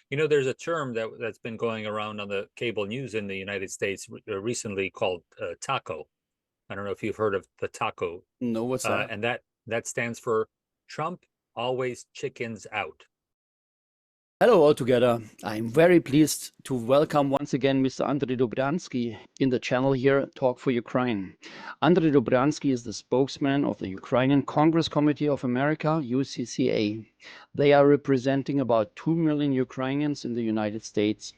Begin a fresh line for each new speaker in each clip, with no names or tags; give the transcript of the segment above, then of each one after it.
There's a term that's been going around on the cable news in the United States recently called taco. I don't know if you've heard of the taco,
No, what's that?
and that stands for Trump always chickens out.
Hello all together. I'm very pleased to welcome once again Mr. Andrij Dobriansky in the channel here, Talk for Ukraine. Andrij Dobriansky is the spokesman of the Ukrainian Congress Committee of America, UCCA. They are representing about 2 million Ukrainians in the United States.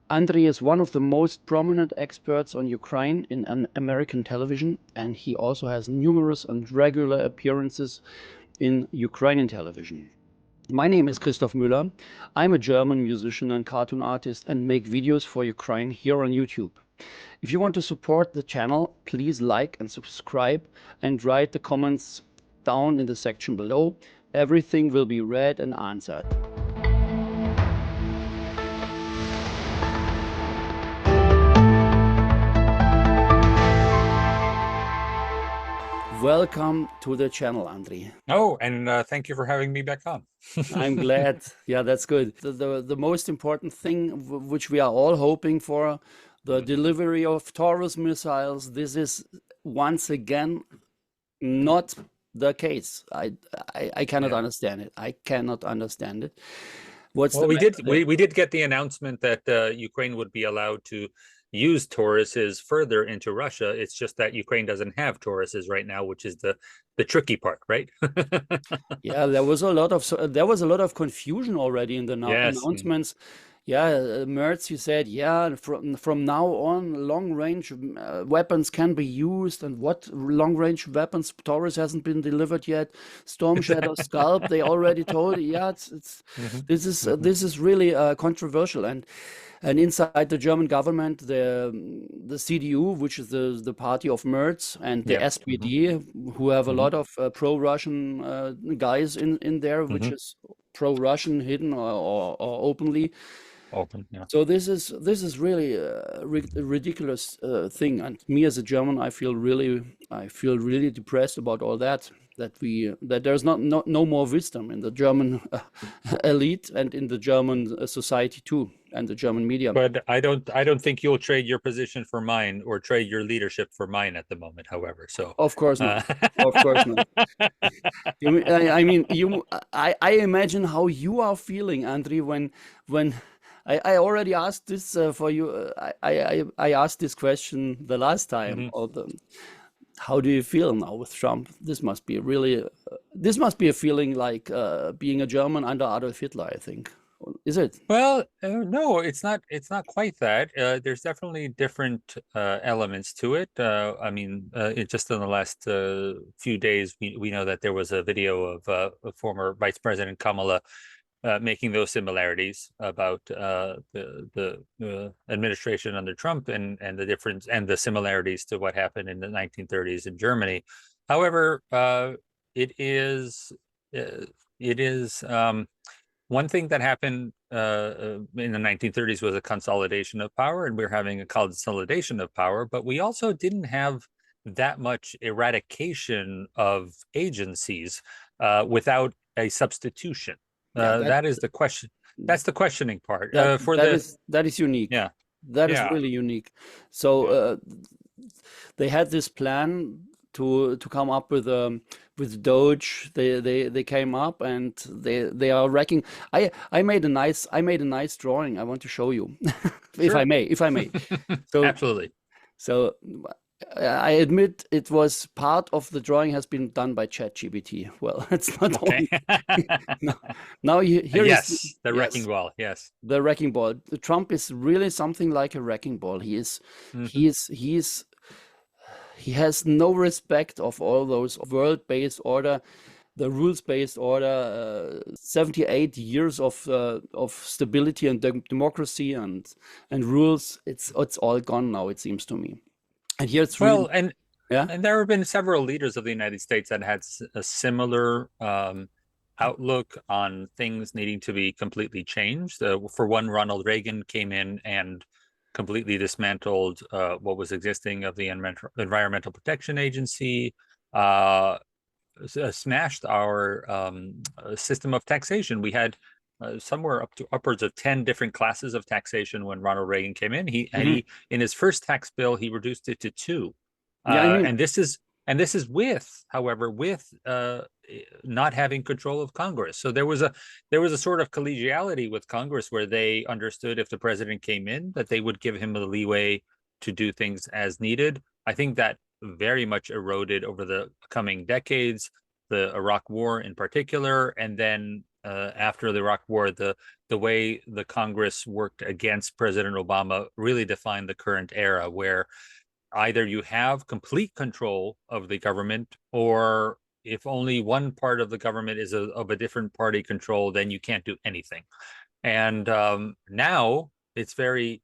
Andrij is one of the most prominent experts on Ukraine in American television, and he also has numerous and regular appearances in Ukrainian television. My name is Christoph Müller. I'm a German musician and cartoon artist and make videos for Ukraine here on YouTube. If you want to support the channel, please like and subscribe and write the comments down in the section below. Everything will be read and answered. Welcome to the channel, Andrij.
Oh, and thank you for having me back on.
I'm glad. Yeah, that's good. The most important thing, which we are all hoping for, the delivery of Taurus missiles. This is once again not the case. I cannot understand it. I cannot understand it.
Well, we did get the announcement that Ukraine would be allowed to use Tauruses further into Russia. It's just that Ukraine doesn't have Tauruses right now, which is the tricky part, right?
Yeah, there was a lot of confusion already in the announcements. Yeah, Merz, you said, yeah, from now on, long-range weapons can be used. And what long-range weapons? Taurus hasn't been delivered yet. Storm Shadow Scalp, they already told. Yeah, this is really controversial. And inside the German government, the CDU, which is the party of Merz, and the SPD, who have a lot of pro-Russian guys in there, which is pro-Russian hidden or openly.
Open, yeah.
So this is really a ridiculous thing, and me as a German, I feel really depressed about all that. That there's no more wisdom in the German elite and in the German society too, and the German media.
But I don't think you'll trade your position for mine or trade your leadership for mine at the moment. However, so
of course not. Of course not. I imagine how you are feeling, Andrij, when. I already asked this for you. I asked this question the last time. How do you feel now with Trump? This must be a feeling like being a German under Adolf Hitler, I think. Is it?
Well, no, it's not. It's not quite that. There's definitely different elements to it. Just in the last few days, we know that there was a video of former Vice President Kamala making those similarities about the administration under Trump and the difference and the similarities to what happened in the 1930s in Germany. However, it is one thing that happened in the 1930s was a consolidation of power, and we're having a consolidation of power, but we also didn't have that much eradication of agencies without a substitution. That is the question. That's the questioning part.
That is unique.
Yeah,
that is really unique. So they had this plan to come up with Doge. They came up and they are wrecking. I made a nice drawing. I want to show you, if I may. So
absolutely.
So I admit it was part of the drawing has been done by ChatGPT. Well, it's not
okay.
Now here
is the wrecking ball. Yes,
the wrecking ball. Trump is really something like a wrecking ball. He has no respect of all those world-based order, the rules-based order, 78 years of stability and democracy and rules. It's all gone now, it seems to me. And here it's really,
and there have been several leaders of the United States that had a similar outlook on things needing to be completely changed. For one, Ronald Reagan came in and completely dismantled what was existing of the Environmental Protection Agency, smashed our system of taxation. We had somewhere up to upwards of 10 different classes of taxation when Ronald Reagan came in.
Hmm.
He in his first tax bill he reduced it to two,
Yeah, I mean,
and this is with, however, with not having control of Congress. So there was a sort of collegiality with Congress where they understood if the president came in that they would give him the leeway to do things as needed. I think that very much eroded over the coming decades, the Iraq War in particular, and then after the Iraq War, the way the Congress worked against President Obama really defined the current era, where either you have complete control of the government, or if only one part of the government is of a different party control, then you can't do anything. And now it's very,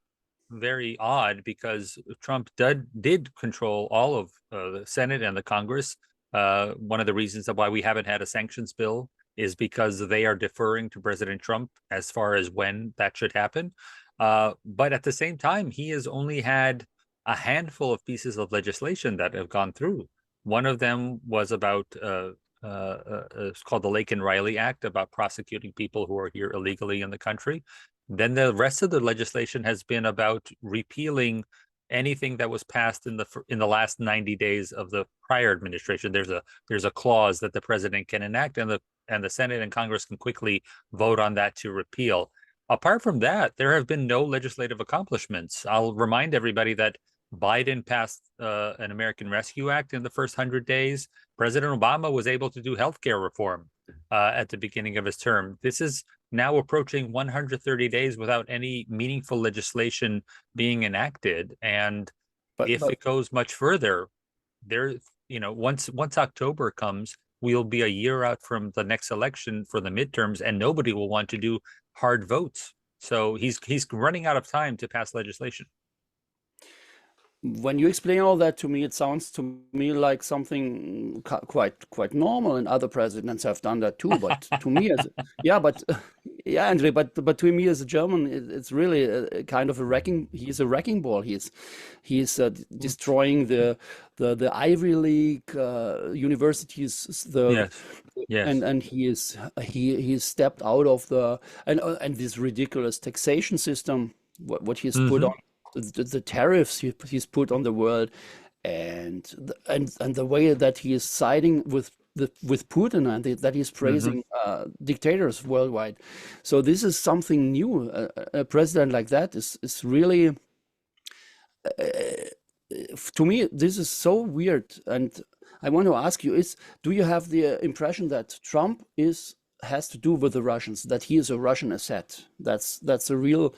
very odd because Trump did control all of the Senate and the Congress. One of the reasons why we haven't had a sanctions bill is because they are deferring to President Trump as far as when that should happen. But at the same time, he has only had a handful of pieces of legislation that have gone through. One of them was about it's called the Laken Riley Act, about prosecuting people who are here illegally in the country. Then the rest of the legislation has been about repealing anything that was passed in the last 90 days of the prior administration. There's a clause that the president can enact, and the Senate and Congress can quickly vote on that to repeal. Apart from that, there have been no legislative accomplishments. I'll remind everybody that Biden passed an American Rescue Act in the first 100 days. President Obama was able to do healthcare reform at the beginning of his term. This is now approaching 130 days without any meaningful legislation being enacted. And if
but
it goes much further, once October comes, we'll be a year out from the next election for the midterms, and nobody will want to do hard votes. So he's running out of time to pass legislation.
when you explain all that to me, it sounds to me like something quite normal, and other presidents have done that too. But to me, yeah, Andre, but to me as a German, it's really a kind of a wrecking. He's a wrecking ball. He's destroying the Ivy League universities.
Yes, yes.
And he stepped out of and this ridiculous taxation system. What he's put on. The tariffs he's put on the world, and the way that he is siding with Putin, and that he's praising dictators worldwide. So this is something new. A president like that is really, to me, this is so weird. And I want to ask you: do you have the impression that Trump has to do with the Russians? That he is a Russian asset? That's a real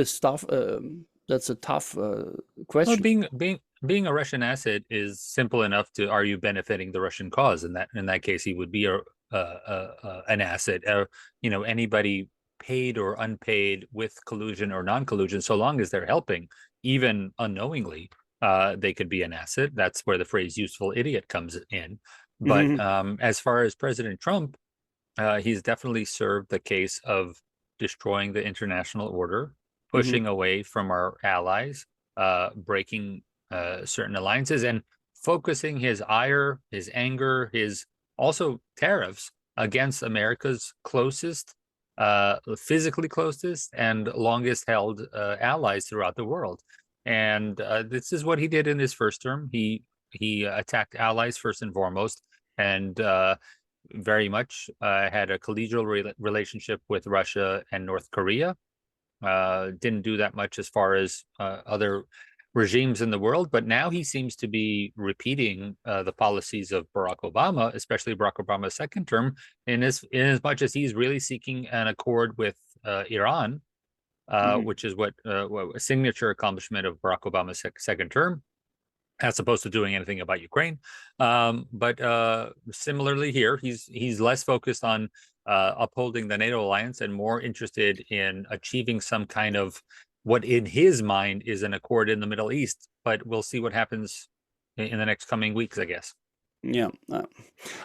stuff. That's a tough question.
Well, being a Russian asset is simple enough to, are you benefiting the Russian cause? In that case, he would be an asset. Anybody paid or unpaid with collusion or non-collusion, so long as they're helping, even unknowingly, they could be an asset. That's where the phrase "useful idiot" comes in. But as far as President Trump, he's definitely served the case of destroying the international order, pushing away from our allies, breaking certain alliances, and focusing his ire, his anger, his also tariffs against America's closest, physically closest, and longest held allies throughout the world. And this is what he did in his first term. He attacked allies first and foremost, and very much had a collegial relationship with Russia and North Korea. Didn't do that much as far as other regimes in the world, but now he seems to be repeating the policies of Barack Obama, especially Barack Obama's second term, in as much as he's really seeking an accord with Iran, which is what a signature accomplishment of Barack Obama's second term, as opposed to doing anything about Ukraine. But similarly here, he's less focused on upholding the NATO alliance and more interested in achieving some kind of what in his mind is an accord in the Middle East. But we'll see what happens in the next coming weeks, I guess.
Yeah,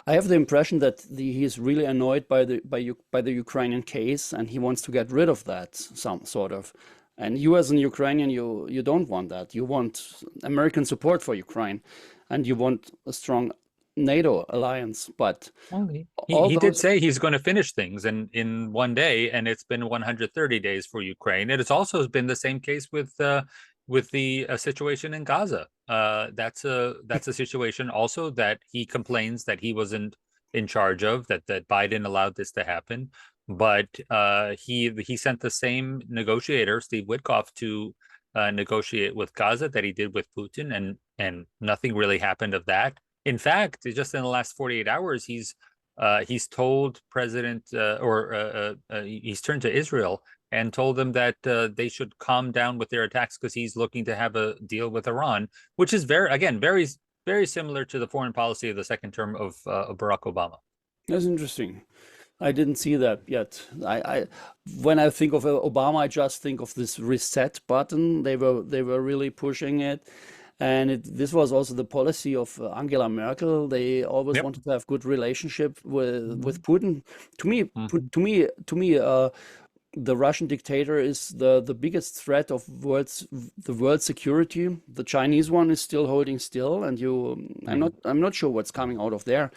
I have the impression that he's really annoyed by the Ukrainian case, and he wants to get rid of that some sort of. And you, as an Ukrainian, you don't want that. You want American support for Ukraine, and you want a strong NATO alliance, but
Well,
all
he did
those.
say he's going to finish things in 1 day, and it's been 130 days for Ukraine. And it's also been the same case with the situation in Gaza. That's a situation also that he complains that he wasn't in charge of, that Biden allowed this to happen. But he sent the same negotiator, Steve Witkoff, to negotiate with Gaza that he did with Putin, and nothing really happened of that. In fact, just in the last 48 hours, he's told President he's turned to Israel and told them that they should calm down with their attacks because he's looking to have a deal with Iran, which is very similar to the foreign policy of the second term of Barack Obama.
That's interesting. I didn't see that yet. When I think of Obama, I just think of this reset button. They were really pushing it, and this was also the policy of Angela Merkel. They always
Yep.
wanted to have good relationship with Putin. To me,
Mhm.
the Russian dictator is the biggest threat of the world security. The Chinese one is still holding still, and I'm not sure what's coming out of there.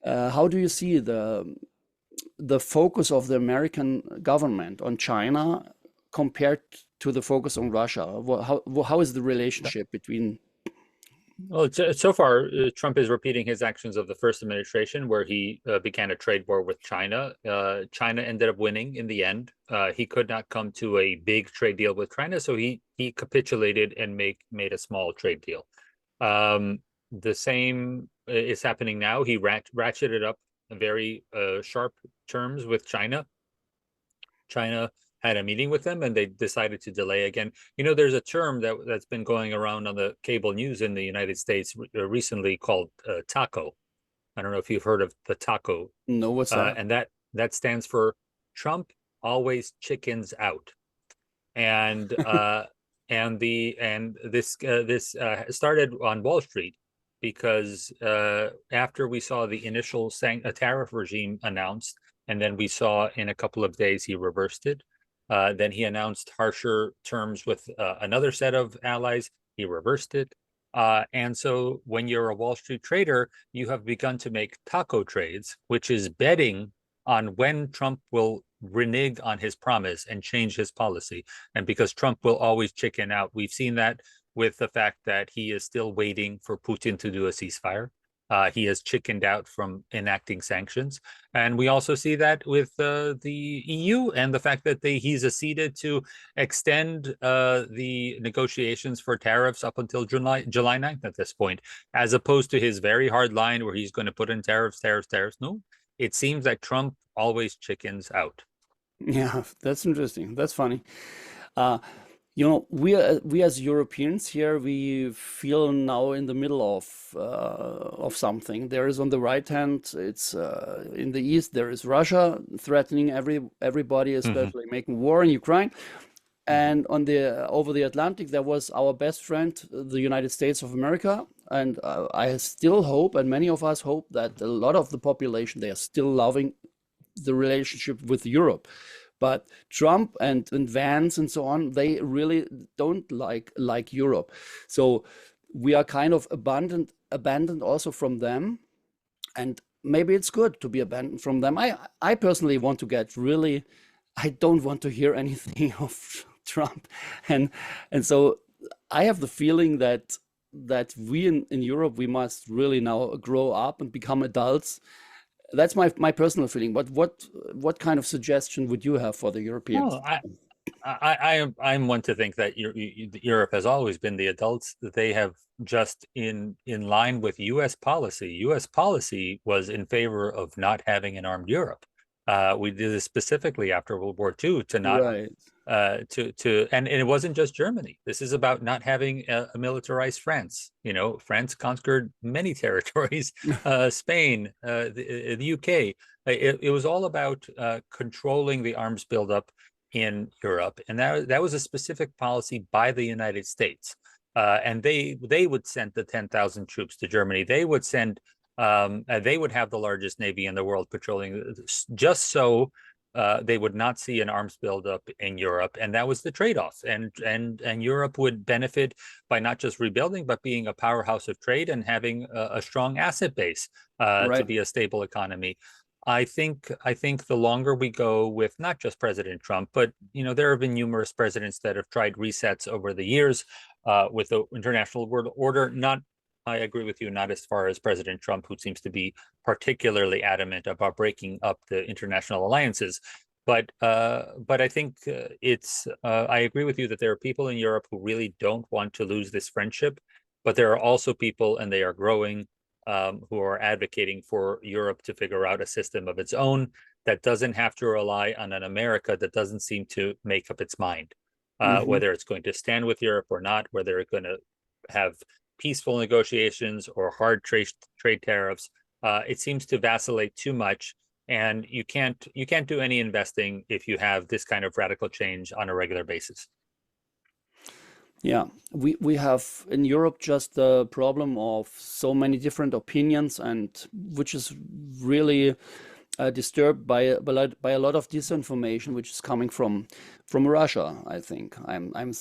How do you see the focus of the American government on China compared to the focus on Russia? How is the relationship between?
Well, so far, Trump is repeating his actions of the first administration, where he began a trade war with China. China ended up winning in the end. He could not come to a big trade deal with China, so he capitulated and made a small trade deal. The same is happening now. He ratcheted up very sharp terms with China. China had a meeting with them, and they decided to delay again. There's a term that's been going around on the cable news in the United States recently called taco. I don't know if you've heard of the taco,
No, what's that?
and that stands for Trump always chickens out. And this started on Wall Street because after we saw the initial tariff regime announced, and then we saw in a couple of days he reversed it. Then he announced harsher terms with another set of allies. He reversed it. And so when you're a Wall Street trader, you have begun to make taco trades, which is betting on when Trump will renege on his promise and change his policy. And because Trump will always chicken out, we've seen that with the fact that he is still waiting for Putin to do a ceasefire. He has chickened out from enacting sanctions. And we also see that with the EU and the fact that he's acceded to extend the negotiations for tariffs up until July 9th at this point, as opposed to his very hard line where he's going to put in tariffs. No, it seems that Trump always chickens out.
Yeah, that's interesting. That's funny. Uh, we as Europeans here, we feel now in the middle of something. There is on the right hand, it's in the east, there is Russia threatening everybody, especially making war in Ukraine. And on the over the Atlantic, there was our best friend, the United States of America. And I still hope, and many of us hope, that a lot of the population, they are still loving the relationship with Europe. But Trump and Vance and so on, they really don't like Europe. So we are kind of abandoned also from them. And maybe it's good to be abandoned from them. I personally want to get really, I don't want to hear anything of Trump. And so I have the feeling that we in Europe, we must really now grow up and become adults. That's my personal feeling. But what kind of suggestion would you have for the Europeans?
Well, I'm one to think that Europe has always been the adults. That they have just in line with U.S. policy. U.S. policy was in favor of not having an armed Europe. We did this specifically after World War II to not
Right.
and it wasn't just Germany. This is about not having a militarized France. France conquered many territories, Spain, the UK. It was all about controlling the arms buildup in Europe, and that was a specific policy by the United States. And they would send the 10,000 troops to Germany. They would send they would have the largest navy in the world patrolling just so they would not see an arms buildup in Europe, and that was the trade-off. And Europe would benefit by not just rebuilding, but being a powerhouse of trade and having a strong asset base to
Right.
be a stable economy. I think the longer we go with not just President Trump, but there have been numerous presidents that have tried resets over the years with the international world order. Not, I agree with you, not as far as President Trump, who seems to be particularly adamant about breaking up the international alliances. But I think I agree with you that there are people in Europe who really don't want to lose this friendship, but there are also people, and they are growing, who are advocating for Europe to figure out a system of its own that doesn't have to rely on an America that doesn't seem to make up its mind, whether it's going to stand with Europe or not, whether it's going to have peaceful negotiations or hard trade tariffs. It seems to vacillate too much, and you can't do any investing if you have this kind of radical change on a regular basis.
Yeah, we have in Europe just the problem of so many different opinions, and which is really disturbed by a lot of disinformation, which is coming from Russia. I think I'm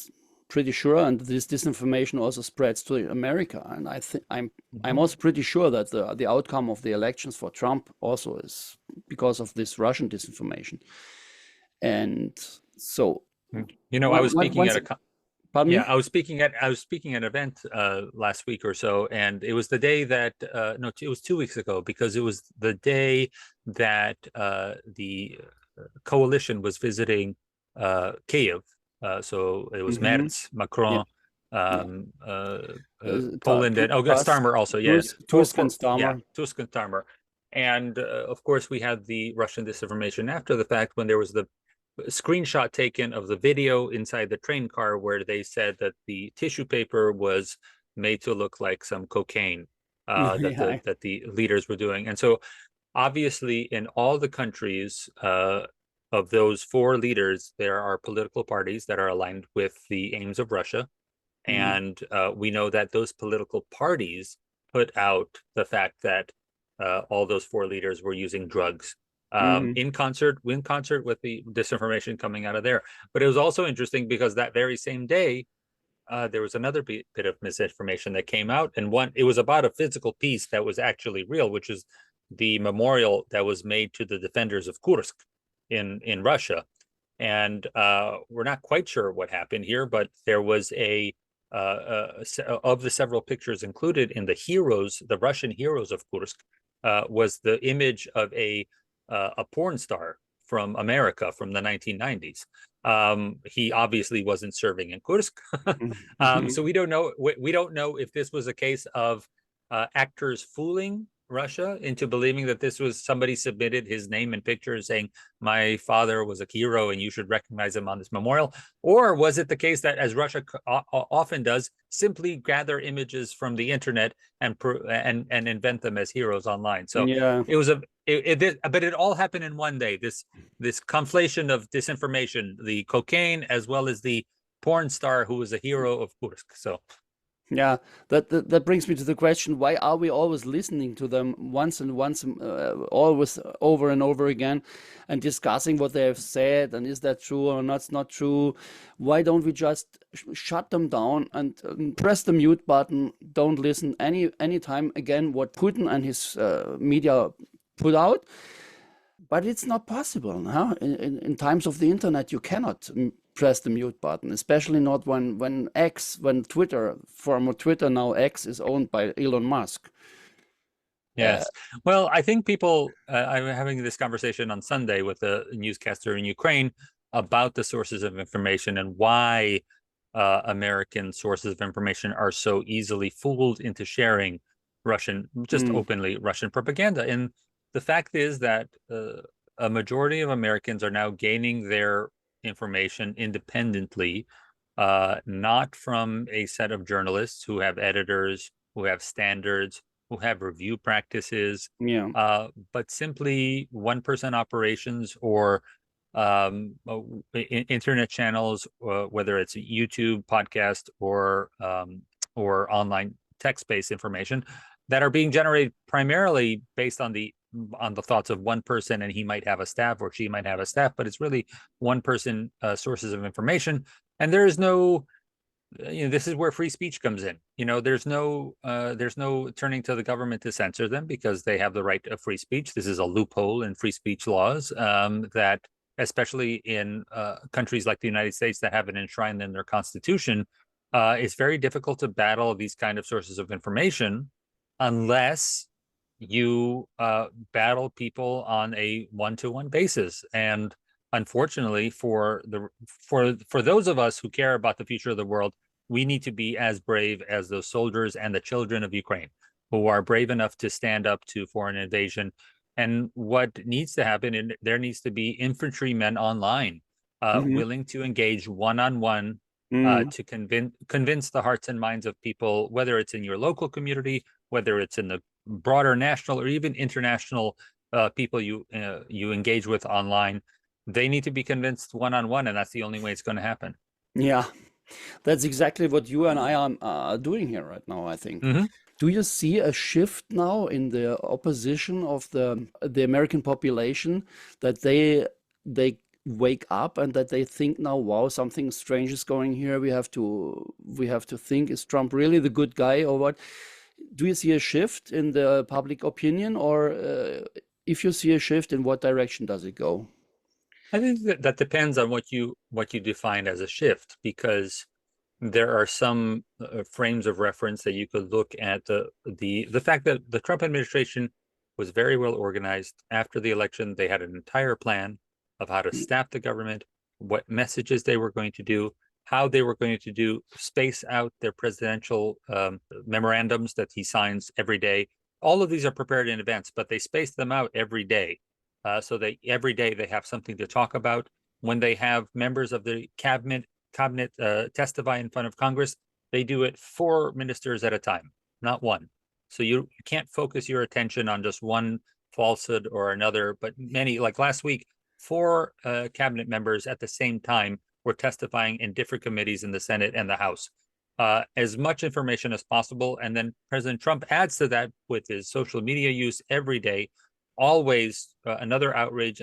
pretty sure, and this disinformation also spreads to America, and I'm also pretty sure that the outcome of the elections for Trump also is because of this Russian disinformation. And so,
I was speaking at a
pardon
Yeah,
me?
I was speaking at an event last week or so, and it was the day that no, it was 2 weeks ago, because it was the day that the coalition was visiting Kiev. So it was
Hmm.
Merz,
Yeah,
Macron,
yeah.
Poland, and Starmer also. Yeah,
Tusk and Starmer.
Tusk and Starmer, and of course we had the Russian disinformation after the fact, when there was the screenshot taken of the video inside the train car where they said that the tissue paper was made to look like some cocaine
Yeah.
that the leaders were doing. And so obviously in all the countries of those four leaders, there are political parties that are aligned with the aims of Russia.
Mhm.
And we know that those political parties put out the fact that all those four leaders were using drugs
Mhm.
in concert with the disinformation coming out of there. But it was also interesting because that very same day, there was another bit of misinformation that came out, and it was about a physical piece that was actually real, which is the memorial that was made to the defenders of Kursk in Russia. And we're not quite sure what happened here, but there was of the several pictures included in the Russian heroes of Kursk, was the image of a porn star from America from the 1990s. He obviously wasn't serving in Kursk, so we don't know. We don't know if this was a case of actors fooling Russia into believing that this was somebody submitted his name and picture saying, my father was a hero and you should recognize him on this memorial, or was it the case that, as Russia often does, simply gather images from the internet and invent them as heroes online? So
Yeah.
it was but it all happened in one day. This conflation of disinformation, the cocaine as well as the porn star who was a hero of Kursk. So
Yeah, that brings me to the question: why are we always listening to them once and once, always over and over again, and discussing what they have said, and is that true or not true? Why don't we just shut them down and press the mute button? Don't listen any time again what Putin and his media put out. But it's not possible, huh? In times of the internet, you cannot press the mute button, especially not when Twitter, former Twitter, now X, is owned by Elon Musk.
yes. Well, I think I'm having this conversation on Sunday with a newscaster in Ukraine about the sources of information and why American sources of information are so easily fooled into sharing just
Mm,
openly Russian propaganda. And the fact is that a majority of Americans are now gaining their information independently, not from a set of journalists who have editors, who have standards, who have review practices,
yeah.
but simply 1% operations or internet channels, whether it's a YouTube podcast or online text-based information that are being generated primarily based on the on the thoughts of one person, and he might have a staff or she might have a staff, but it's really one person sources of information. And there is no, this is where free speech comes in. There's no turning to the government to censor them because they have the right of free speech. This is a loophole in free speech laws that, especially in countries like the United States that have it enshrined in their constitution, it's very difficult to battle these kind of sources of information unless you battle people on a one-to-one basis. And unfortunately, for those of us who care about the future of the world, we need to be as brave as those soldiers and the children of Ukraine who are brave enough to stand up to foreign invasion. And what needs to happen, and there needs to be infantrymen online willing to engage one-on-one to convince the hearts and minds of people, whether it's in your local community, whether it's in the broader national or even international people you engage with online. They need to be convinced one-on-one, and that's the only way it's going to happen.
Yeah, that's exactly what you and I are doing here right now, I think. Do you see a shift now in the opposition of the American population, that they wake up and that they think now, wow, something strange is going here. We have to think, is Trump really the good guy or what? Do you see a shift in the public opinion, or if you see a shift, in what direction does it go?
I think that depends on what you define as a shift, because there are some frames of reference that you could look at the fact that the Trump administration was very well organized. After the election, they had an entire plan of how to staff the government, what messages they were going to do, how they were going to space out their presidential memorandums that he signs every day. All of these are prepared in advance, but they space them out every day. So that every day they have something to talk about. When they have members of the cabinet testify in front of Congress, they do it 4 ministers at a time, not one. So you can't focus your attention on just one falsehood or another, but many, like last week, 4 cabinet members at the same time were testifying in different committees in the Senate and the House. As much information as possible. And then President Trump adds to that with his social media use every day. Always another outrage,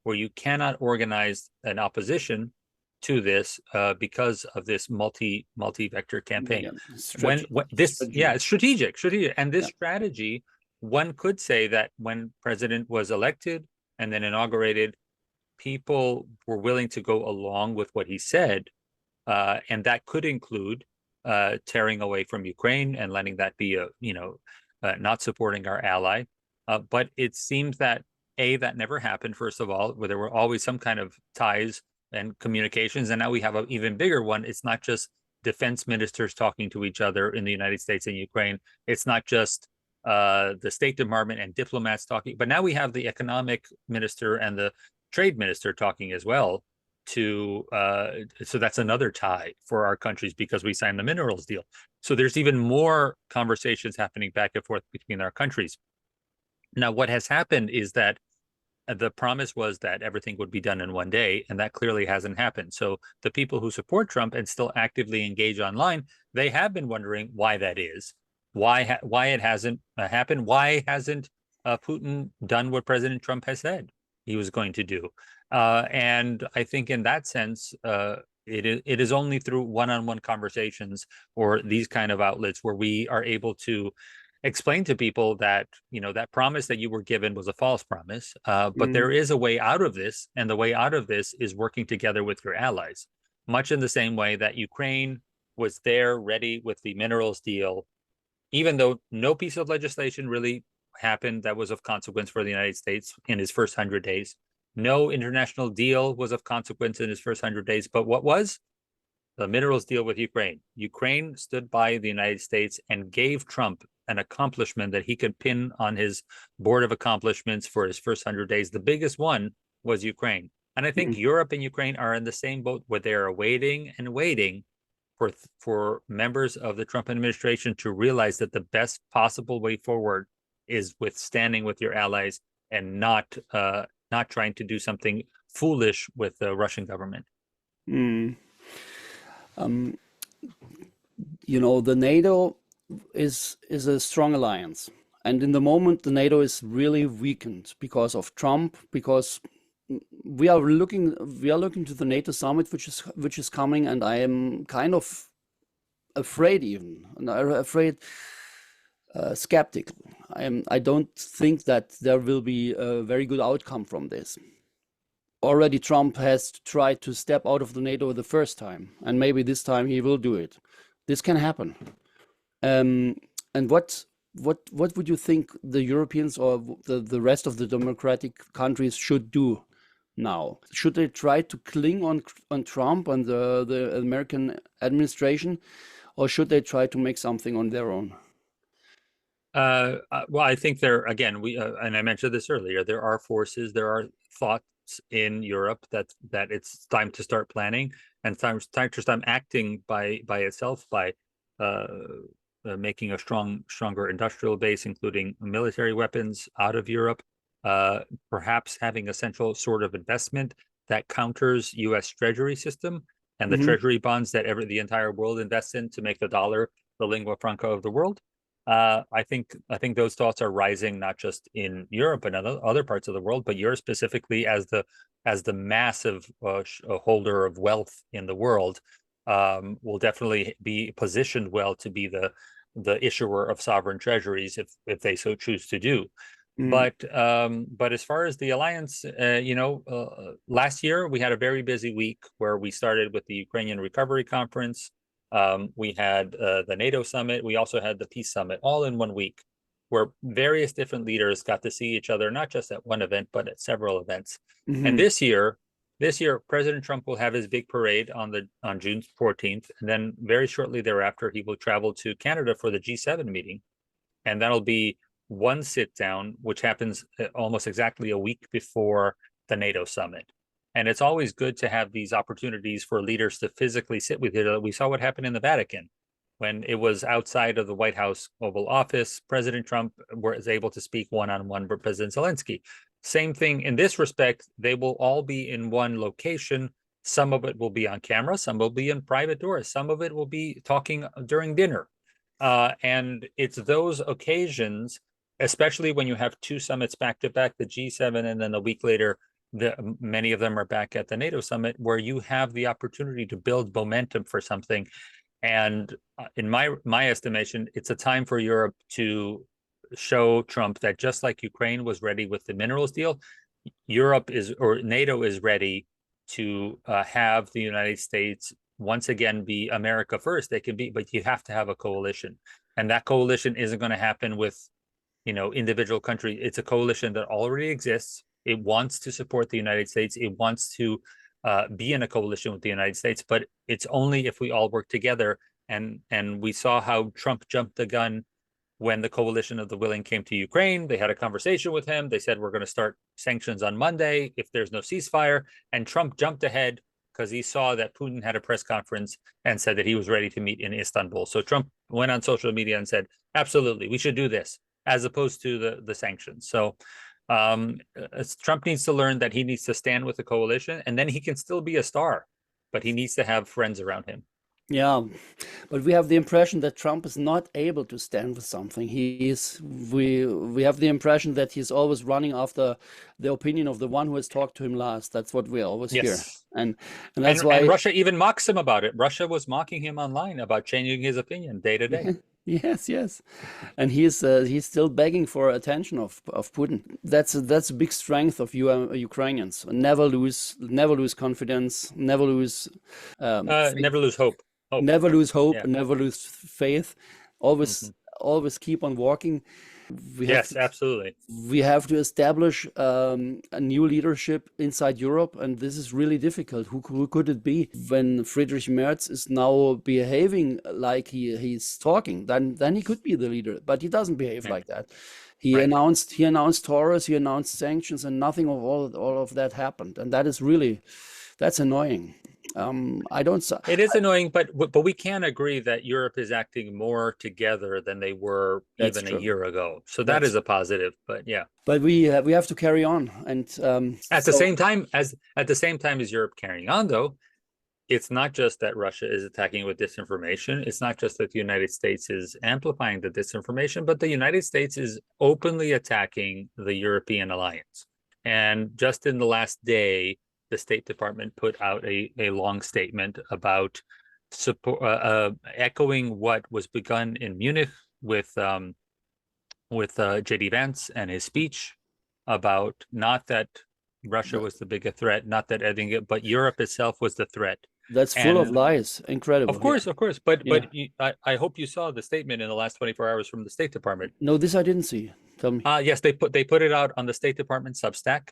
where you cannot organize an opposition to this because of this multi-vector campaign. It's strategic. And this strategy, one could say that when President was elected and then inaugurated, people were willing to go along with what he said, and that could include tearing away from Ukraine and letting that be not supporting our ally. But it seems that that never happened, first of all, where there were always some kind of ties and communications. And now we have an even bigger one. It's not just defense ministers talking to each other in the United States and Ukraine. It's not just the State Department and diplomats talking, but now we have the economic minister and the trade minister talking as well. So that's another tie for our countries because we signed the minerals deal. So there's even more conversations happening back and forth between our countries. Now, what has happened is that the promise was that everything would be done in one day, and that clearly hasn't happened. So the people who support Trump and still actively engage online, they have been wondering why that is, why it hasn't happened. Why hasn't Putin done what President Trump has said he was going to do? And I think in that sense, it is only through one-on-one conversations or these kind of outlets where we are able to explain to people that, that promise that you were given was a false promise, but there is a way out of this, and the way out of this is working together with your allies, much in the same way that Ukraine was there ready with the minerals deal, even though no piece of legislation really happened that was of consequence for the United States in his first 100 days. No international deal was of consequence in his first 100 days, but what was? The minerals deal with Ukraine. Ukraine stood by the United States and gave Trump an accomplishment that he could pin on his board of accomplishments for his first 100 days. The biggest one was Ukraine. And I think Europe and Ukraine are in the same boat where they are waiting and waiting for members of the Trump administration to realize that the best possible way forward is with standing with your allies and not trying to do something foolish with the Russian government.
The NATO is a strong alliance. And in the moment, the NATO is really weakened because of Trump, because we are looking to the NATO summit, which is coming, and I am kind of afraid, even, and I'm afraid, skeptical. I don't think that there will be a very good outcome from this. Already Trump has tried to step out of the NATO the first time, and maybe this time he will do it. This can happen. And what would you think the Europeans or the rest of the democratic countries should do now? Should they try to cling on Trump and the American administration, or should they try to make something on their own?
Well, I think again, and I mentioned this earlier, there are forces, there are thoughts in Europe that it's time to start planning and time to start acting by itself, by making a stronger industrial base, including military weapons out of Europe, perhaps having a central sort of investment that counters U.S. Treasury system and the Treasury bonds that the entire world invests in to make the dollar the lingua franca of the world. I think those thoughts are rising, not just in Europe and other parts of the world, but Europe specifically as the massive holder of wealth in the world, will definitely be positioned well to be the issuer of sovereign treasuries if they so choose to do. But as far as the alliance, last year we had a very busy week where we started with the Ukrainian Recovery Conference. We had the NATO Summit. We also had the Peace Summit, all in 1 week, where various different leaders got to see each other, not just at one event, but at several events. And this year, President Trump will have his big parade on June 14th. And then very shortly thereafter, he will travel to Canada for the G7 meeting. And that'll be one sit down, which happens almost exactly a week before the NATO Summit. And it's always good to have these opportunities for leaders to physically sit with each other. We saw what happened in the Vatican when it was outside of the White House Oval Office. President Trump was able to speak one-on-one with President Zelensky. Same thing in this respect. They will all be in one location. Some of it will be on camera. Some will be in private doors. Some of it will be talking during dinner. And it's those occasions, especially when you have two summits back to back, the G7 and then a week later, many of them are back at the NATO Summit, where you have the opportunity to build momentum for something. And in my estimation, it's a time for Europe to show Trump that just like Ukraine was ready with the minerals deal, NATO is ready to have the United States once again be America first. But you have to have a coalition, and that coalition isn't going to happen with individual countries. It's a coalition that already exists. It wants to support the United States. It wants to be in a coalition with the United States, but it's only if we all work together. And we saw how Trump jumped the gun when the coalition of the willing came to Ukraine. They had a conversation with him. They said, we're going to start sanctions on Monday if there's no ceasefire. And Trump jumped ahead because he saw that Putin had a press conference and said that he was ready to meet in Istanbul. So Trump went on social media and said, absolutely, we should do this, as opposed to the sanctions. So Trump needs to learn that he needs to stand with the coalition, and then he can still be a star, but he needs to have friends around him.
Yeah, but we have the impression that Trump is not able to stand for something. We have the impression that he's always running after the opinion of the one who has talked to him last. That's what we always hear. And that's why
Russia even mocks him about it. Russia was mocking him online about changing his opinion day to day.
Yes, and he's still begging for attention of Putin. That's a big strength of you Ukrainians. Never lose confidence. Never lose
hope.
Never lose hope. Yeah. Never lose faith. Always keep on walking.
Absolutely.
We have to establish a new leadership inside Europe, and this is really difficult. Who could it be? When Friedrich Merz is now behaving like he's talking, then he could be the leader, but he doesn't behave like that. He announced Taurus, he announced sanctions, and nothing of all of that happened, and that's annoying.
It is annoying, but we can agree that Europe is acting more together than they were even a year ago. So that is a positive. But yeah.
But we have to carry on, and
at the same time as Europe carrying on, though, it's not just that Russia is attacking with disinformation. It's not just that the United States is amplifying the disinformation, but the United States is openly attacking the European alliance. And just in the last day, the State Department put out a long statement about support, echoing what was begun in Munich with J.D. Vance and his speech about not that Russia was the bigger threat, not that anything, but Europe itself was the threat.
That's full of
And
lies. Incredible.
of course, but
Yeah.
I hope you saw the statement in the last 24 hours from the State Department.
No, this I didn't see. Tell me.
Yes, they put it out on the State Department Substack,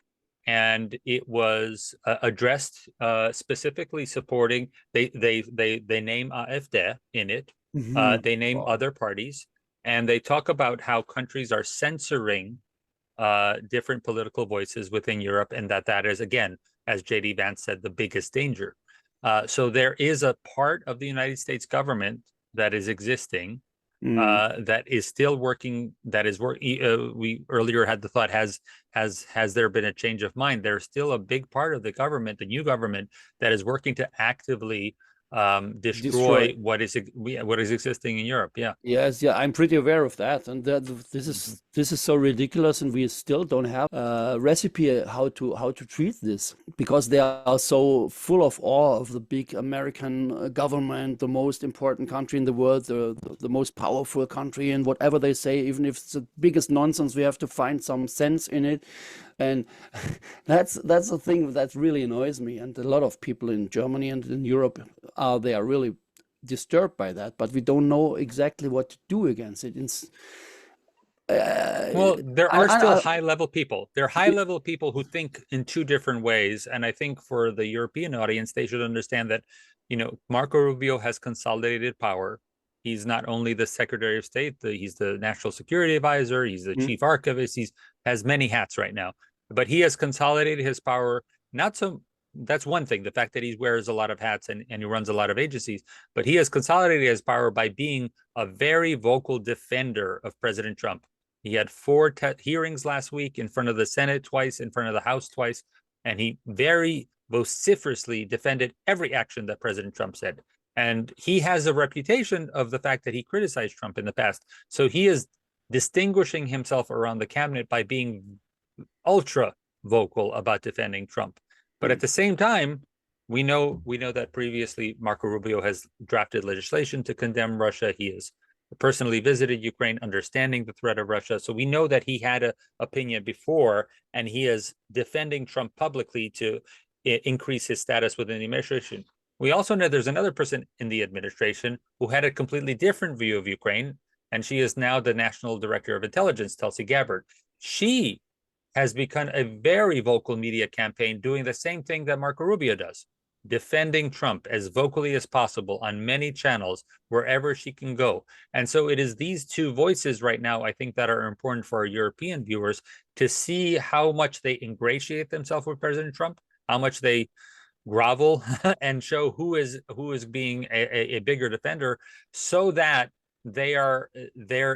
and it was addressed specifically supporting. They name AfD in it. They name
Wow.
other parties, and they talk about how countries are censoring different political voices within Europe, and that is, again, as J.D. Vance said, the biggest danger. So there is a part of the United States government that is existing, that is still working. That is working. We earlier had the thought: has there been a change of mind? There's still a big part of the government, the new government, that is working to actively destroy what is existing in Europe. Yeah.
Yes, yeah, I'm pretty aware of that, and this is so ridiculous, and we still don't have a recipe how to treat this, because they are so full of awe of the big American government, the most important country in the world, the most powerful country, and whatever they say, even if it's the biggest nonsense, we have to find some sense in it. And that's the thing that really annoys me, and a lot of people in Germany and in Europe they are really disturbed by that, but we don't know exactly what to do against it.
Well, there are still high-level people. There are high-level people who think in two different ways, and I think for the European audience, they should understand that, Marco Rubio has consolidated power. He's not only the Secretary of State, he's the National Security Advisor, he's the Chief Archivist, has many hats right now. But he has consolidated his power, that's one thing, the fact that he wears a lot of hats and he runs a lot of agencies, but he has consolidated his power by being a very vocal defender of President Trump. He had 4 hearings last week in front of the Senate twice, in front of the House twice, and he very vociferously defended every action that President Trump said. And he has a reputation of the fact that he criticized Trump in the past. So he is distinguishing himself around the cabinet by being ultra vocal about defending Trump. But at the same time, we know that previously Marco Rubio has drafted legislation to condemn Russia. He has personally visited Ukraine, understanding the threat of Russia. So we know that he had an opinion before, and he is defending Trump publicly to increase his status within the administration. We also know there's another person in the administration who had a completely different view of Ukraine, and she is now the National Director of Intelligence, Tulsi Gabbard. She has begun a very vocal media campaign doing the same thing that Marco Rubio does, defending Trump as vocally as possible on many channels, wherever she can go. And so it is these two voices right now, I think, that are important for our European viewers to see how much they ingratiate themselves with President Trump, how much they grovel and show who is being a bigger defender, so that their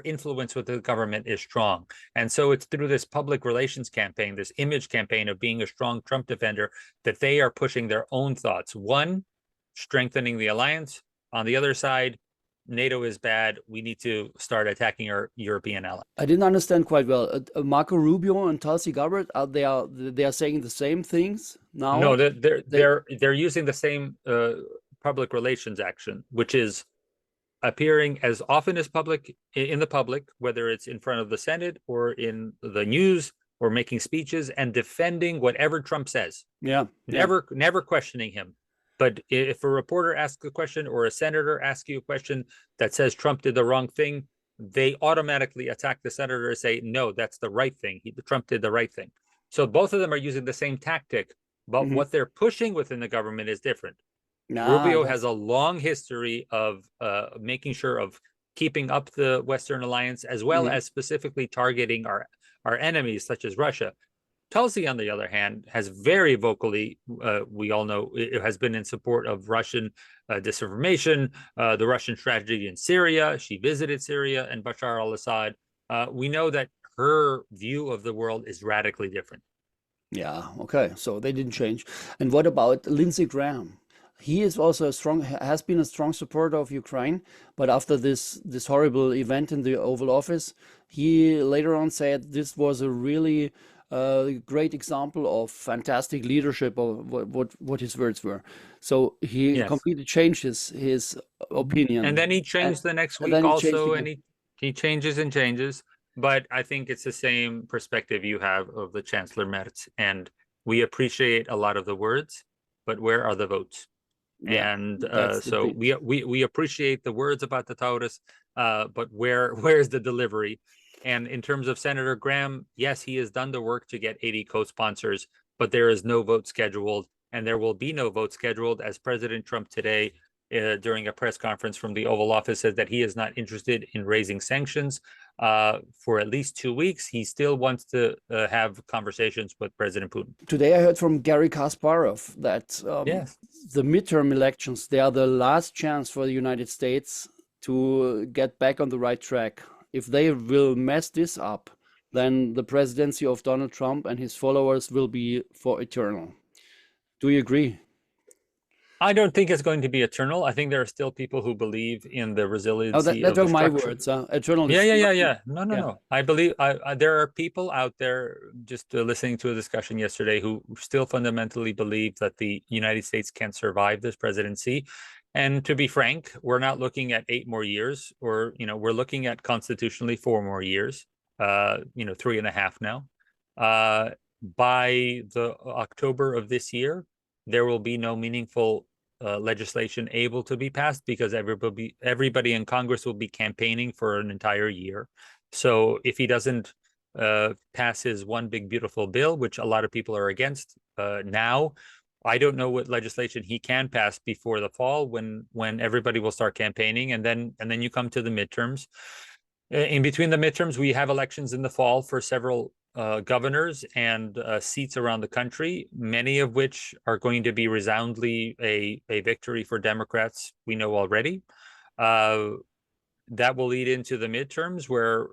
influence with the government is strong. And so it's through this public relations campaign, this image campaign of being a strong Trump defender, that they are pushing their own thoughts. One, strengthening the alliance. On the other side, NATO is bad. We need to start attacking our European allies.
I didn't understand quite well. Marco Rubio and Tulsi Gabbard, they are saying the same things now?
No, they're using the same public relations action, which is appearing as often as in the public, whether it's in front of the Senate or in the news, or making speeches and defending whatever Trump says.
Yeah.
Never questioning him. But if a reporter asks a question or a senator asks you a question that says Trump did the wrong thing, they automatically attack the senator and say, no, that's the right thing. Trump did the right thing. So both of them are using the same tactic, but what they're pushing within the government is different. Rubio has a long history of making sure of keeping up the Western alliance, as well as specifically targeting our enemies, such as Russia. Tulsi, on the other hand, has very vocally, we all know, it has been in support of Russian disinformation, the Russian strategy in Syria. She visited Syria and Bashar al-Assad. We know that her view of the world is radically different.
Yeah, okay, so they didn't change. And what about Lindsey Graham? he is also has been a strong supporter of Ukraine. But after this horrible event in the Oval Office, he later on said this was a really great example of fantastic leadership, or what his words were. So he
Yes.
completely changed his opinion,
And then he
and,
changed the next
and
week
then he changed
also, and
again.
he changes and changes. But I think it's the same perspective you have of the Chancellor Merz. And we appreciate a lot of the words, but where are the votes?
Yeah,
And
that's the
so
bit.
we appreciate the words about the Taurus, but where's the delivery? And in terms of Senator Graham, yes, he has done the work to get 80 co-sponsors, but there is no vote scheduled, and there will be no vote scheduled, as President Trump today, during a press conference from the Oval Office, said that he is not interested in raising sanctions for at least 2 weeks. He still wants to have conversations with President Putin.
Today I heard from Gary Kasparov that
Yes.
the midterm elections, they are the last chance for the United States to get back on the right track. If they will mess this up, then the presidency of Donald Trump and his followers will be for eternal. Do you agree?
I don't think it's going to be eternal. I think there are still people who believe in the
Oh,
resiliency
that
of the
were my
structure.
words. Eternal
Yeah,
is
yeah,
not,
yeah, yeah. No, no,
yeah.
no. I believe there are people out there just listening to a discussion yesterday who still fundamentally believe that the United States can survive this presidency. And to be frank, we're not looking at 8 more years, or we're looking at constitutionally 4 more years. 3.5 now. By the October of this year, there will be no meaningful legislation able to be passed because everybody in Congress will be campaigning for an entire year. So if he doesn't pass his one big beautiful bill, which a lot of people are against now, I don't know what legislation he can pass before the fall when everybody will start campaigning, and then you come to the midterms. In between the midterms, we have elections in the fall for several governors and seats around the country, many of which are going to be resoundingly a victory for Democrats, we know already. That will lead into the midterms where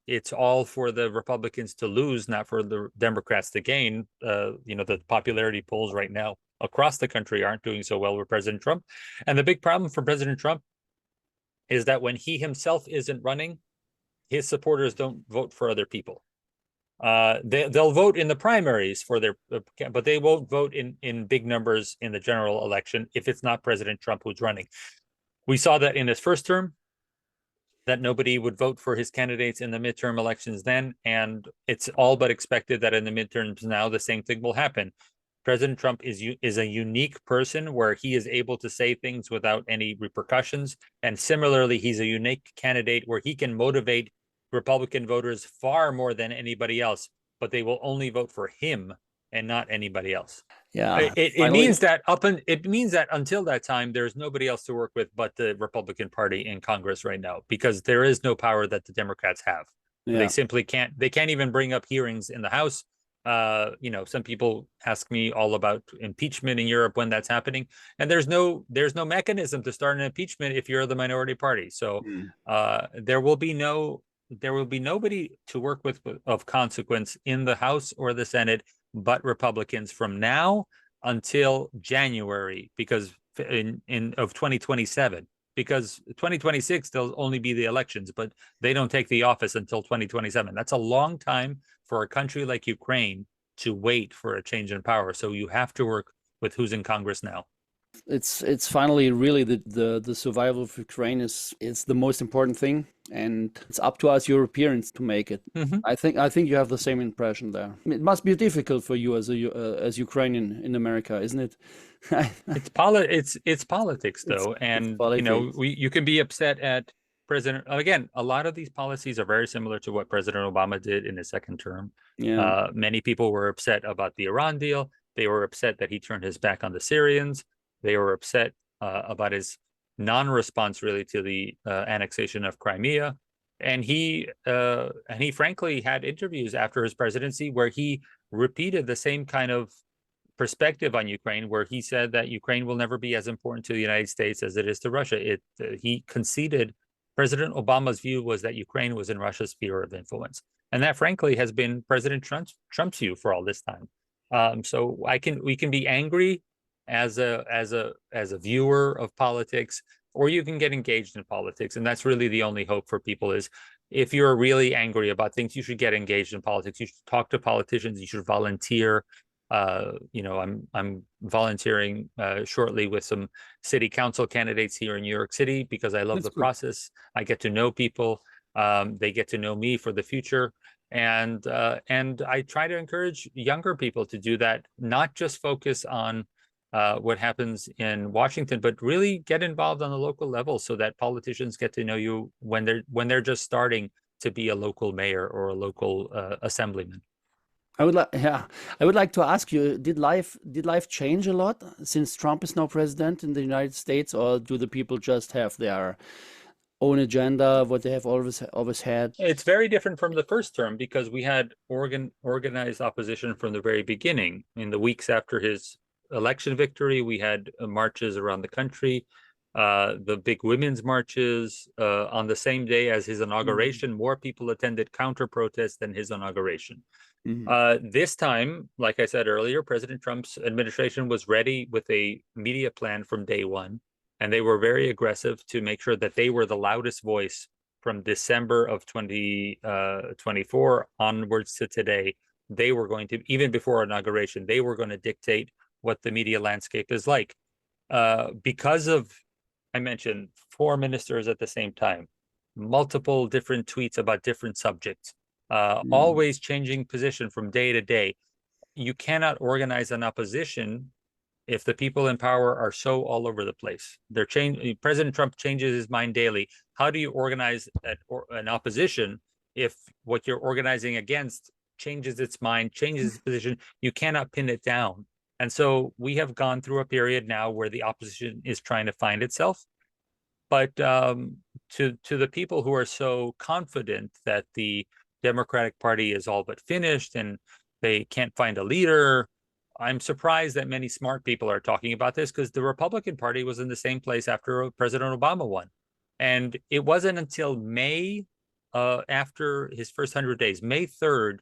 it's all for the Republicans to lose, not for the Democrats to gain. The popularity polls right now across the country aren't doing so well with President Trump. And the big problem for President Trump is that when he himself isn't running, his supporters don't vote for other people. They'll vote in the primaries for their, but they won't vote in big numbers in the general election if it's not President Trump who's running. We saw that in his first term, that nobody would vote for his candidates in the midterm elections then, and it's all but expected that in the midterms now the same thing will happen. President Trump is a unique person where he is able to say things without any repercussions, and similarly, he's a unique candidate where he can motivate Republican voters far more than anybody else, but they will only vote for him and not anybody else.
Yeah,
It means that until that time, there's nobody else to work with but the Republican Party in Congress right now, because there is no power that the Democrats have.
yeah.
They simply can't. They can't even bring up hearings in the House. Some people ask me all about impeachment in Europe when that's happening, and there's no mechanism to start an impeachment if you're the minority party. So there will be nobody to work with of consequence in the House or the Senate but Republicans from now until January, because of 2027. Because 2026 there'll only be the elections, but they don't take the office until 2027. That's a long time for a country like Ukraine to wait for a change in power. So you have to work with who's in Congress now.
It's finally really the survival of Ukraine is the most important thing, and it's up to us Europeans to make it. I think you have the same impression there. It must be difficult for you as Ukrainian in America, isn't it?
It's politics though, and
politics.
you can be upset at President. Again, a lot of these policies are very similar to what President Obama did in his second term.
Yeah.
Many people were upset about the Iran deal. They were upset that he turned his back on the Syrians. They were upset about his non-response really to the annexation of Crimea. And he frankly had interviews after his presidency where he repeated the same kind of perspective on Ukraine, where he said that Ukraine will never be as important to the United States as it is to Russia. He conceded. President Obama's view was that Ukraine was in Russia's sphere of influence, and that, frankly, has been President Trump's view for all this time. So we can be angry as a viewer of politics, or you can get engaged in politics. And that's really the only hope for people is if you're really angry about things, you should get engaged in politics. You should talk to politicians. You should volunteer. I'm volunteering shortly with some city council candidates here in New York City because I love
That's
the
good.
process. I get to know people. They get to know me for the future. And I try to encourage younger people to do that, not just focus on what happens in Washington, but really get involved on the local level so that politicians get to know you when they're just starting to be a local mayor or a local assemblyman.
I would like to ask you, did life change a lot since Trump is now president in the United States, or do the people just have their own agenda, what they have always had?
It's very different from the first term because we had organized opposition from the very beginning. In the weeks after his election victory, we had marches around the country, the big women's marches. On the same day as his inauguration, more people attended counter protests than his inauguration.
Mhm.
This time, like I said earlier, President Trump's administration was ready with a media plan from day one, and they were very aggressive to make sure that they were the loudest voice from December of 2024 onwards to today. They were going to, even before inauguration, they were going to dictate what the media landscape is like. Because of, I mentioned, four ministers at the same time, multiple different tweets about different subjects,
Mhm.
always changing position from day to day. You cannot organize an opposition if the people in power are so all over the place. President Trump changes his mind daily. How do you organize an opposition if what you're organizing against changes its mind, changes its position? You cannot pin it down. And so we have gone through a period now where the opposition is trying to find itself. But to the people who are so confident that the Democratic Party is all but finished and they can't find a leader, I'm surprised that many smart people are talking about this because the Republican Party was in the same place after President Obama won. And it wasn't until May, after his first 100 days, May 3rd,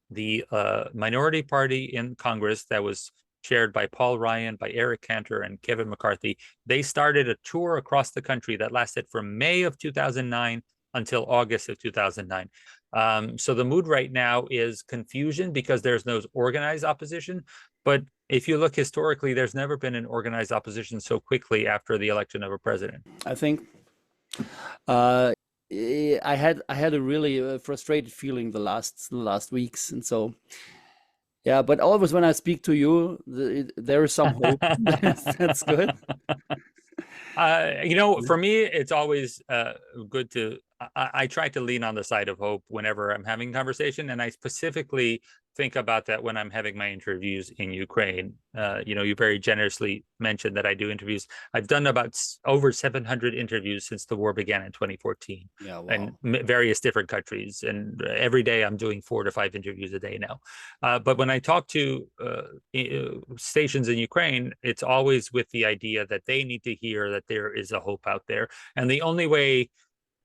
the minority party in Congress that was chaired by Paul Ryan, by Eric Cantor, and Kevin McCarthy, they started a tour across the country that lasted from May of 2009 until August of 2009. So the mood right now is confusion because there's no organized opposition. But if you look historically, there's never been an organized opposition so quickly after the election of a president.
I think uh, I had a really frustrated feeling the last weeks, and so yeah. But always when I speak to you, there is some hope. That's good.
For me, it's always good to. I try to lean on the side of hope whenever I'm having conversation, and I specifically think about that when I'm having my interviews in Ukraine. You very generously mentioned that I do interviews. I've done about over 700 interviews since the war began in 2014,
Yeah,
in
wow.
various different countries, and every day I'm doing 4 to 5 interviews a day now. But when I talk to stations in Ukraine, it's always with the idea that they need to hear that there is a hope out there. And the only way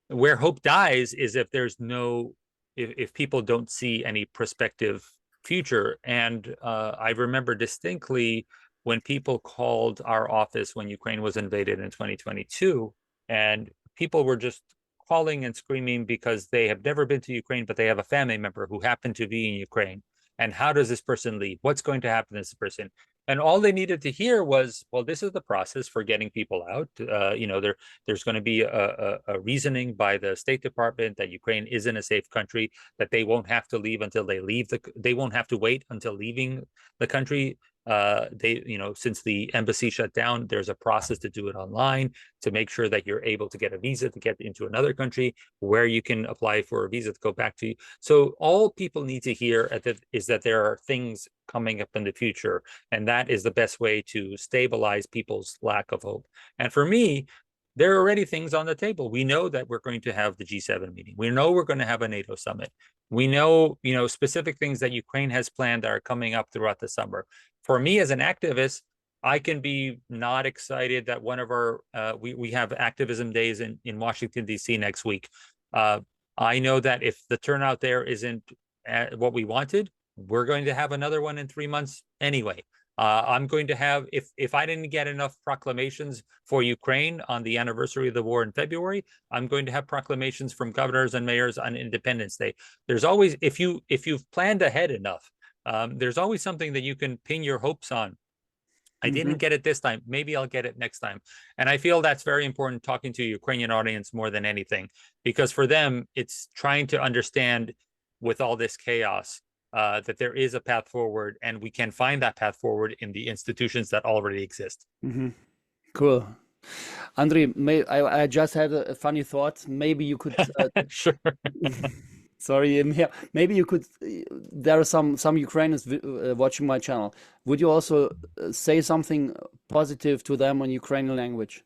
where hope dies is if people don't see any prospective future. And I remember distinctly when people called our office when Ukraine was invaded in 2022, and people were just calling and screaming because they have never been to Ukraine, but they have a family member who happened to be in Ukraine. And how does this person leave? What's going to happen to this person? And all they needed to hear was, well, this is the process for getting people out. There's going to be a reasoning by the State Department that Ukraine isn't a safe country, that they won't have to leave until they won't have to wait until leaving the country. Since the embassy shut down, there's a process to do it online to make sure that you're able to get a visa to get into another country where you can apply for a visa to go back to. So all people need to hear is that there are things coming up in the future, and that is the best way to stabilize people's lack of hope. And for me, there are already things on the table. We know that we're going to have the G7 meeting. We know we're going to have a NATO summit. We know, specific things that Ukraine has planned that are coming up throughout the summer. For me as an activist, I can be not excited that one of our we have activism days in Washington, D.C. next week. I know that if the turnout there isn't what we wanted, we're going to have another one in 3 months anyway. I'm going to have, if I didn't get enough proclamations for Ukraine on the anniversary of the war in February, I'm going to have proclamations from governors and mayors on Independence Day. There's always, if you've planned ahead enough, there's always something that you can pin your hopes on. I didn't get it this time. Maybe I'll get it next time. And I feel that's very important talking to a Ukrainian audience more than anything, because for them, it's trying to understand with all this chaos that there is a path forward, and we can find that path forward in the institutions that already exist.
Cool. Andrij, I just had a funny thought. Maybe you could
Sure.
sorry, maybe you could. There are some Ukrainians watching my channel. Would you also say something positive to them on Ukrainian language?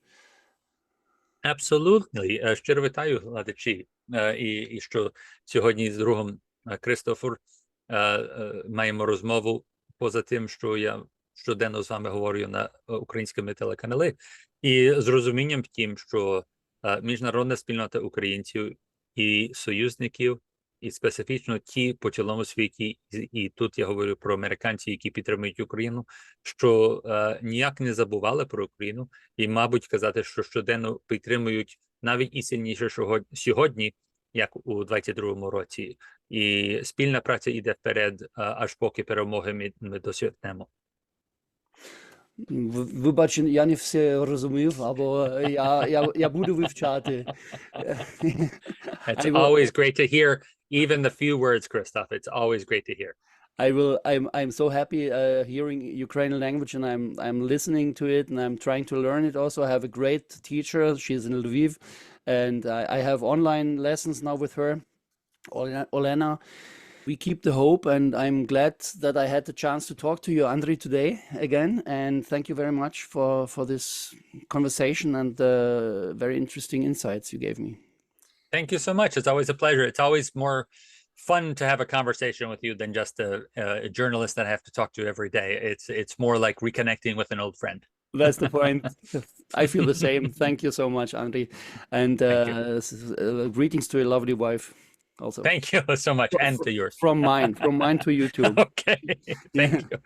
Абсолютно. Щиро вітаю, глядачі. І що сьогодні з другом Кристофор маємо розмову поза тим, що я щоденно з вами говорю на українському телеканалі. І з розумінням тим, що міжнародна спільнота українців і союзників, і специфічно ті по цілому світі, і тут я говорю про американців, які підтримують Україну, що ніяк не забували про Україну, і, мабуть, казати, що щоденно підтримують навіть і сильніше сьогодні, як у 22-му році. І спільна праця йде вперед, аж поки перемоги ми досягнемо.
Вибач, я не все розумів, або я буду вивчати.
It's always great to hear even the few words, Christoph. It's always great to hear.
I'm so happy hearing Ukrainian language, and I'm listening to it, and I'm trying to learn it also. I have a great teacher. She's in Lviv, and I have online lessons now with her, Olena. We keep the hope, and I'm glad that I had the chance to talk to you, Andrij, today again. And thank you very much for this conversation and the very interesting insights you gave me.
Thank you so much. It's always a pleasure. It's always more fun to have a conversation with you than just a journalist that I have to talk to every day. It's more like reconnecting with an old friend.
That's the point. I feel the same. Thank you so much, Andrij. And greetings to your lovely wife also.
Thank you so much, and to yours.
From mine to you too.
Okay. Thank you.